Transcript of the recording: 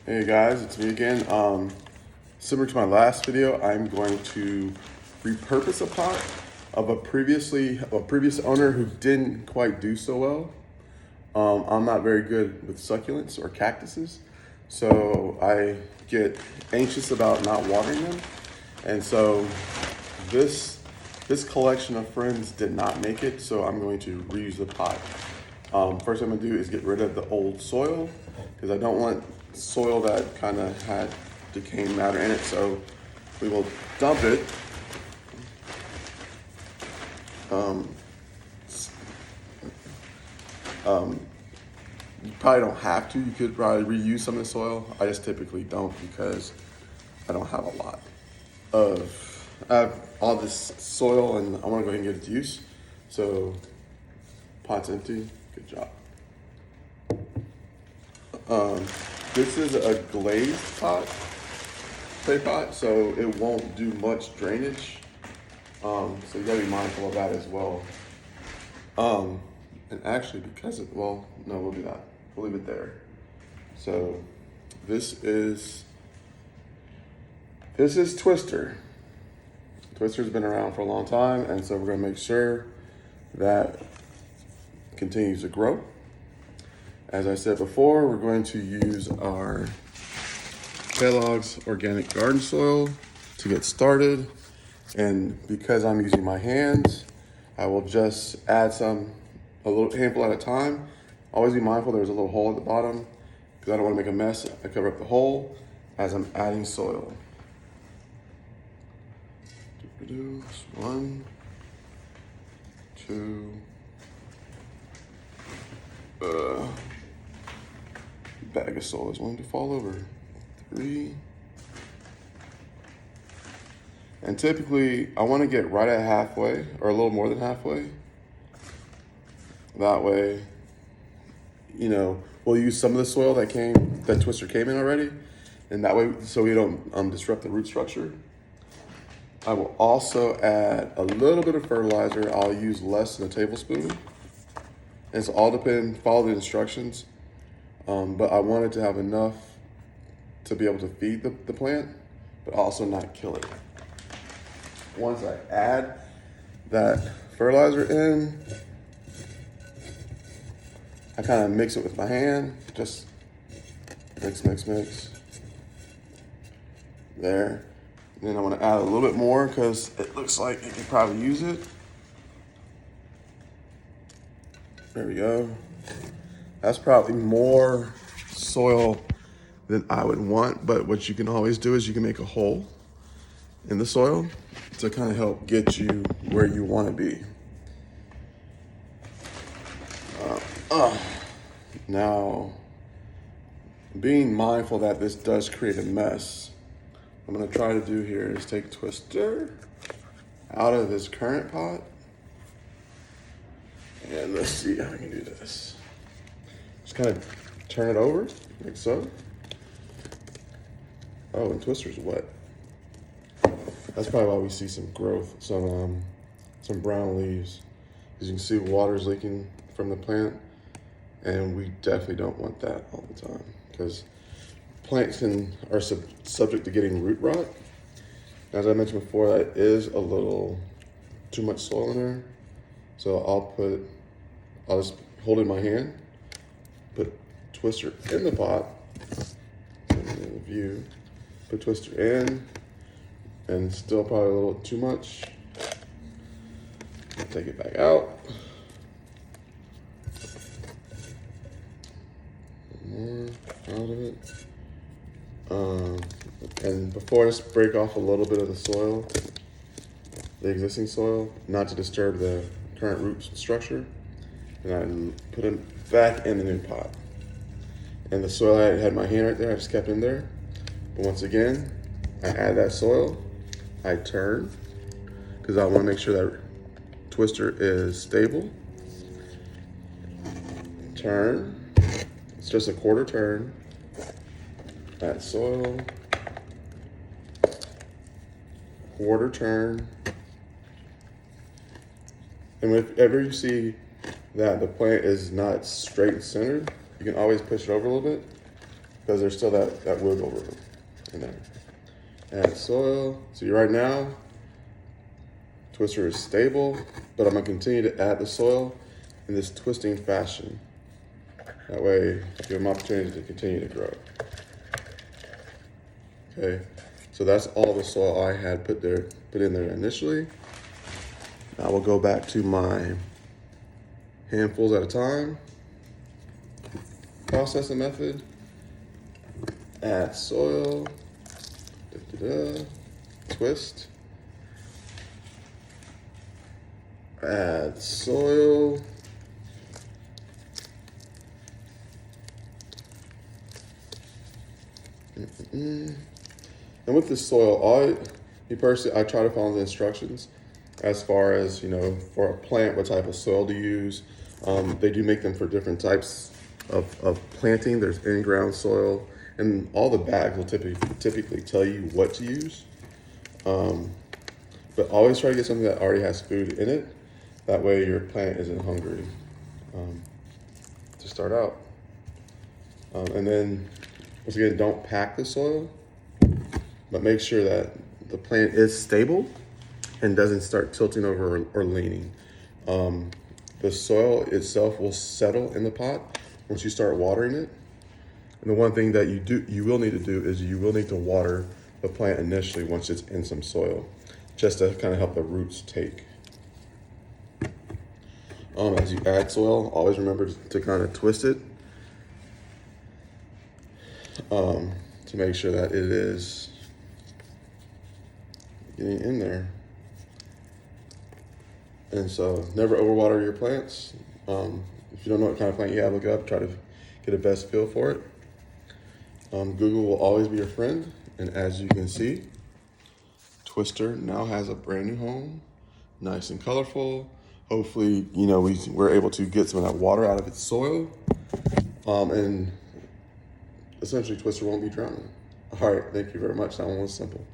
Hey guys, it's me again. Similar to my last video, I'm going to repurpose a pot of a previous owner who didn't quite do so well. I'm not very good with succulents or cactuses, so I get anxious about not watering them. And so this collection of friends did not make it, so I'm going to reuse the pot. First thing I'm gonna do is get rid of the old soil because I don't want soil that kind of had decaying matter in it. So we will dump it. You probably don't have to. You could probably reuse some of the soil. I just typically don't because I don't have a lot I have all this soil and I want to go ahead and get it to use. So pot's empty. Good job. This is a glazed pot, clay pot, so it won't do much drainage. So you gotta be mindful of that as well. And actually, we'll do that. We'll leave it there. So this is Twister. Twister's been around for a long time, and so we're gonna make sure that it continues to grow. As I said before, we're going to use our Kellogg's organic garden soil to get started. And because I'm using my hands, I will just add a little handful at a time. Always be mindful there's a little hole at the bottom because I don't want to make a mess. I cover up the hole as I'm adding soil. One, two, bag of soil is going to fall over. 3. And typically I want to get right at halfway or a little more than halfway. That way, we'll use some of the soil that Twister came in already. And that way, so we don't disrupt the root structure. I will also add a little bit of fertilizer. I'll use less than a tablespoon. And it's all follow the instructions. But I wanted to have enough to be able to feed the plant, but also not kill it. Once I add that fertilizer in, I kind of mix it with my hand, just mix. There. And then I want to add a little bit more because it looks like you could probably use it. There we go. That's probably more soil than I would want, but what you can always do is you can make a hole in the soil to kind of help get you where you want to be. Now, being mindful that this does create a mess, what I'm going to try to do here is take Twister out of this current pot. And let's see how I can do this. Just kind of turn it over, like so. Oh, and Twister's wet. That's probably why we see some growth, some brown leaves. As you can see, water's leaking from the plant, and we definitely don't want that all the time because plants are subject to getting root rot. As I mentioned before, that is a little too much soil in there. So I'll just hold it in my hand, put Twister in the pot, in the view, put Twister in, and still probably a little too much. Take it back out. More out of it. And before I just break off a little bit of the soil, the existing soil, not to disturb the current root structure, and I put it back in the new pot. And the soil I had my hand right there, I just kept in there. But once again, I add that soil, I turn, because I want to make sure that Twister is stable. Turn, it's just a quarter turn. Add soil, quarter turn. And whenever you see that the plant is not straight and centered, you can always push it over a little bit because there's still that wiggle room in there. Add soil. See, right now, twister is stable, but I'm gonna continue to add the soil in this twisting fashion. That way, I give them opportunity to continue to grow. Okay, so that's all the soil I had put in there initially. Now we'll go back to my handfuls at a time processing method. Add soil, twist, add soil, and with the soil, I try to follow the instructions as far as, for a plant, what type of soil to use. They do make them for different types of planting. There's in-ground soil, and all the bags will typically tell you what to use. But always try to get something that already has food in it. That way your plant isn't hungry to start out. And then, once again, don't pack the soil, but make sure that the plant is stable and doesn't start tilting over or leaning. The soil itself will settle in the pot once you start watering it. And the one thing that you will need to do is you will need to water the plant initially once it's in some soil, just to kind of help the roots take. As you add soil, always remember to kind of twist it to make sure that it is getting in there. And so never overwater your plants. If you don't know what kind of plant you have, look it up, try to get a best feel for it. Google will always be your friend. And as you can see, Twister now has a brand new home, nice and colorful. Hopefully, we're able to get some of that water out of its soil. And essentially Twister won't be drowning. All right, thank you very much. That one was simple.